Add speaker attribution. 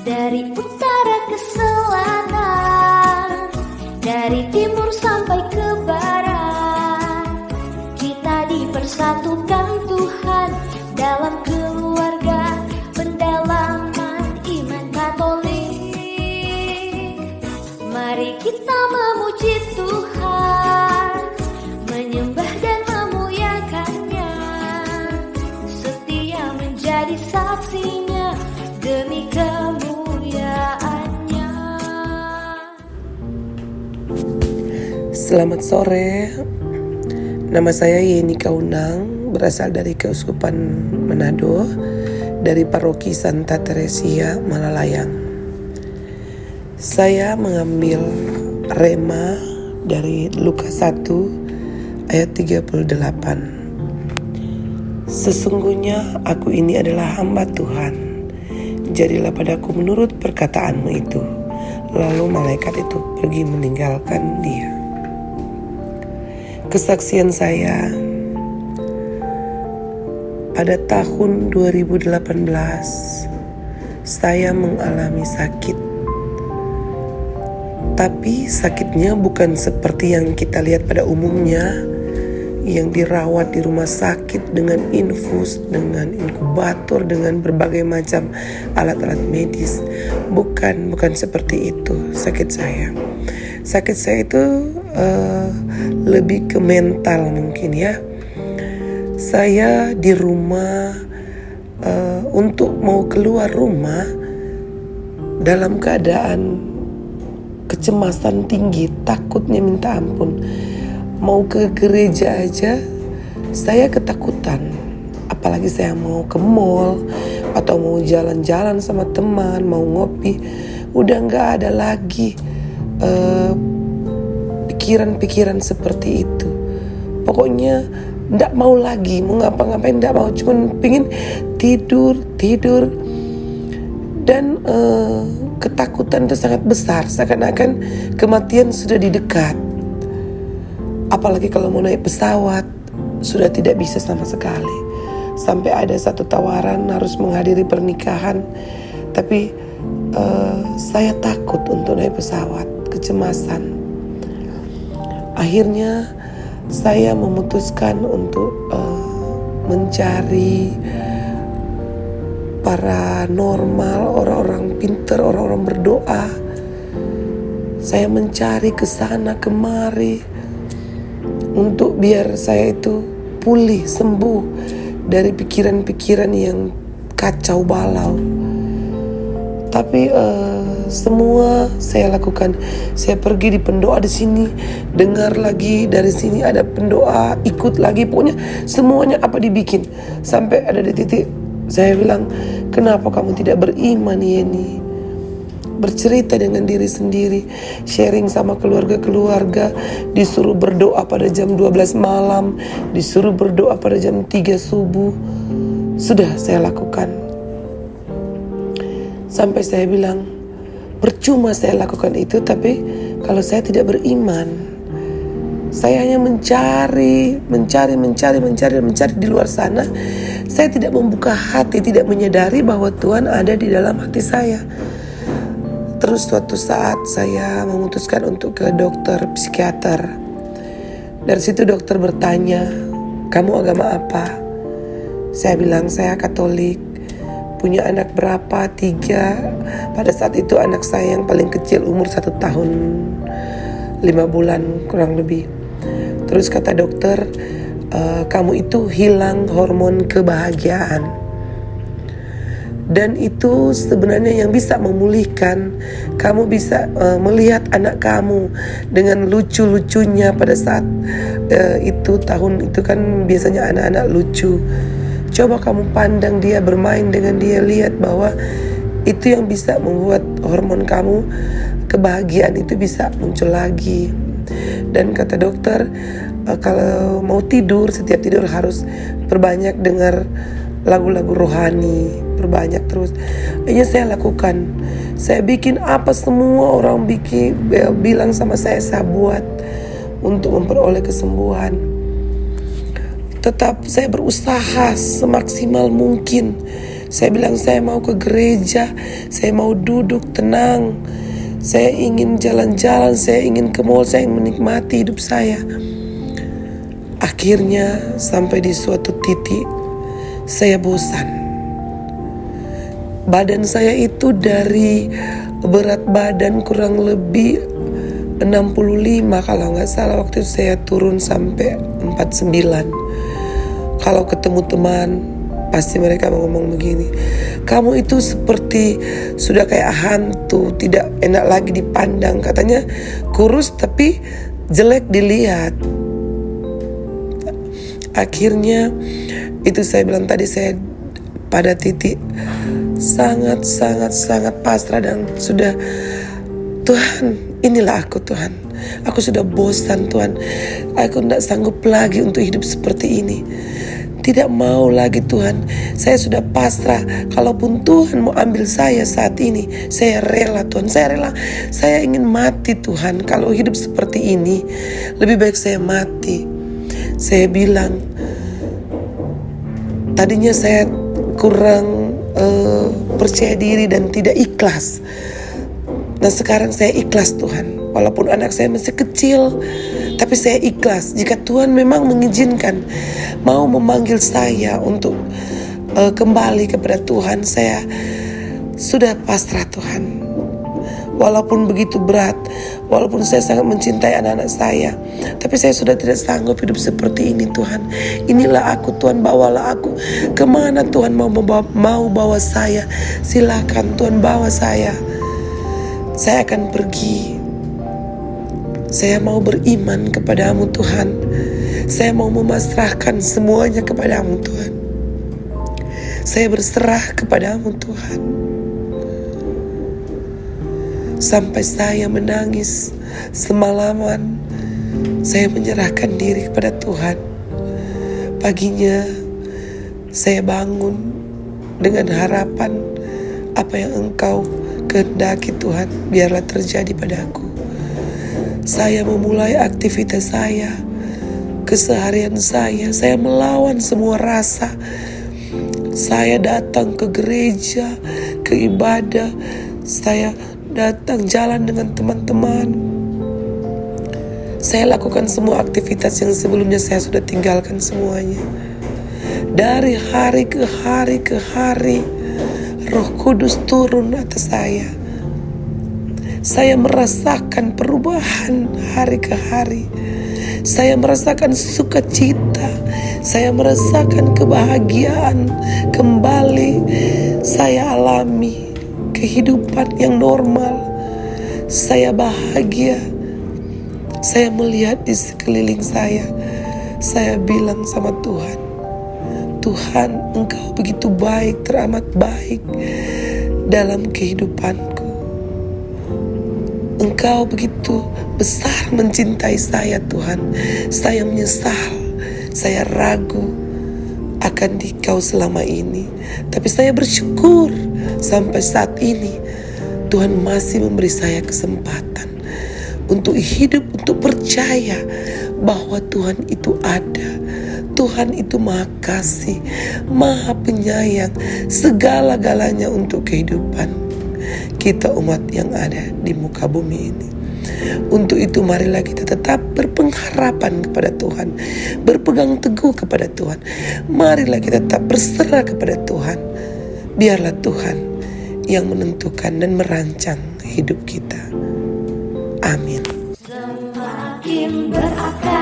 Speaker 1: Dari utara ke selatan, dari timur sampai ke barat, kita dipersatukan Tuhan dalam keluarga pendalaman iman Katolik. Mari kita memuji Tuhan, menyembah dan memuliakannya, setia menjadi saksinya demi kemuliaannya.
Speaker 2: Selamat sore, nama saya Yeni Kaunang, berasal dari Keuskupan Manado, dari Paroki Santa Teresia, Malalayang. Saya mengambil rema dari Lukas 1 ayat 38. Sesungguhnya aku ini adalah hamba Tuhan, jadilah padaku menurut perkataanmu itu. Lalu malaikat itu pergi meninggalkan dia. Kesaksian saya pada tahun 2018, saya mengalami sakit. Tapi sakitnya bukan seperti yang kita lihat pada umumnya, yang dirawat di rumah sakit dengan infus, dengan inkubator, dengan berbagai macam alat-alat medis. Bukan seperti itu sakit saya. Sakit saya itu lebih ke mental mungkin ya. Saya di rumah, untuk mau keluar rumah dalam keadaan kecemasan tinggi, takutnya minta ampun. Mau ke gereja aja saya ketakutan, apalagi saya mau ke mall atau mau jalan-jalan sama teman, mau ngopi, udah gak ada lagi pikiran-pikiran seperti itu. Pokoknya gak mau lagi, mau ngapa-ngapain gak mau, cuman pengen tidur. Dan ketakutan itu sangat besar, seakan-akan kematian sudah di dekat. Apalagi kalau mau naik pesawat, sudah tidak bisa sama sekali. Sampai ada satu tawaran harus menghadiri pernikahan, tapi saya takut untuk naik pesawat, kecemasan. Akhirnya saya memutuskan untuk mencari paranormal, orang-orang pintar, orang-orang berdoa. Saya mencari ke sana kemari untuk biar saya itu pulih, sembuh dari pikiran-pikiran yang kacau balau. Tapi semua saya lakukan. Saya pergi di pendoa di sini, dengar lagi dari sini ada pendoa, ikut lagi, pokoknya semuanya apa dibikin. Sampai ada di titik saya bilang, kenapa kamu tidak beriman Yeni? Bercerita dengan diri sendiri, sharing sama keluarga-keluarga, disuruh berdoa pada jam 12 malam, disuruh berdoa pada jam 3 subuh. Sudah saya lakukan. Sampai saya bilang, percuma saya lakukan itu, tapi kalau saya tidak beriman. Saya hanya mencari di luar sana. Saya tidak membuka hati, tidak menyadari bahwa Tuhan ada di dalam hati saya. Terus suatu saat saya memutuskan untuk ke dokter psikiater. Dari situ dokter bertanya, kamu agama apa? Saya bilang saya Katolik. Punya anak berapa? 3. Pada saat itu anak saya yang paling kecil umur 1 tahun 5 bulan kurang lebih. Terus kata dokter, kamu itu hilang hormon kebahagiaan. Dan itu sebenarnya yang bisa memulihkan. Kamu bisa melihat anak kamu dengan lucu-lucunya pada saat itu, tahun itu kan biasanya anak-anak lucu. Coba kamu pandang dia, bermain dengan dia, lihat bahwa itu yang bisa membuat hormon kamu, kebahagiaan itu bisa muncul lagi. Dan kata dokter, kalau mau tidur, setiap tidur harus perbanyak dengar lagu-lagu rohani, perbanyak terus. Akhirnya saya lakukan. Saya bikin apa semua orang bilang sama saya buat untuk memperoleh kesembuhan. Tetap saya berusaha semaksimal mungkin. Saya bilang saya mau ke gereja, saya mau duduk tenang, saya ingin jalan-jalan, saya ingin ke mall, saya ingin menikmati hidup saya. Akhirnya sampai di suatu titik saya bosan. Badan saya itu dari berat badan kurang lebih 65 kalau nggak salah, waktu itu saya turun sampai 49. Kalau ketemu teman pasti mereka mau ngomong begini, kamu itu seperti sudah kayak hantu, tidak enak lagi dipandang. Katanya kurus tapi jelek dilihat. Akhirnya itu saya bilang tadi, saya pada titik sangat pasrah dan sudah, Tuhan, inilah aku Tuhan. Aku sudah bosan Tuhan. Aku tidak sanggup lagi untuk hidup seperti ini. Tidak mau lagi Tuhan. Saya sudah pasrah. Kalaupun Tuhan mau ambil saya saat ini, saya rela Tuhan. Saya rela. Saya ingin mati Tuhan. Kalau hidup seperti ini, lebih baik saya mati. Saya bilang, tadinya saya kurang percaya diri dan tidak ikhlas. Nah sekarang saya ikhlas Tuhan. Walaupun anak saya masih kecil, tapi saya ikhlas. Jika Tuhan memang mengizinkan, mau memanggil saya untuk kembali kepada Tuhan, saya sudah pasrah Tuhan. Walaupun begitu berat, walaupun saya sangat mencintai anak-anak saya, tapi saya sudah tidak sanggup hidup seperti ini Tuhan. Inilah aku Tuhan, bawalah aku. Kemana Tuhan mau bawa saya, silakan Tuhan bawa saya. Saya akan pergi. Saya mau beriman kepadamu Tuhan. Saya mau memasrahkan semuanya kepadamu Tuhan. Saya berserah kepadamu Tuhan. Sampai saya menangis semalaman, saya menyerahkan diri kepada Tuhan. Paginya saya bangun dengan harapan, apa yang Engkau kehendaki Tuhan, biarlah terjadi padaku. Saya memulai aktivitas saya, keseharian saya melawan semua rasa. Saya datang ke gereja, ke ibadah, saya datang jalan dengan teman-teman. Saya lakukan semua aktivitas yang sebelumnya saya sudah tinggalkan semuanya. Dari hari ke hari, Roh Kudus turun atas saya. Saya merasakan perubahan hari ke hari. Saya merasakan sukacita. Saya merasakan kebahagiaan kembali. Saya alami kehidupan yang normal. Saya bahagia. Saya melihat di sekeliling saya. Saya bilang sama Tuhan, Tuhan, Engkau begitu baik, teramat baik dalam kehidupanku. Engkau begitu besar mencintai saya Tuhan. Saya menyesal, saya ragu akan Engkau selama ini. Tapi saya bersyukur sampai saat ini Tuhan masih memberi saya kesempatan untuk hidup, untuk percaya bahwa Tuhan itu ada. Tuhan itu Maha Kasih, Maha Penyayang, segala-galanya untuk kehidupan kita umat yang ada di muka bumi ini. Untuk itu marilah kita tetap berpengharapan kepada Tuhan, berpegang teguh kepada Tuhan. Marilah kita tetap berserah kepada Tuhan. Biarlah Tuhan yang menentukan dan merancang hidup kita. Amin.
Speaker 1: Semakin berakar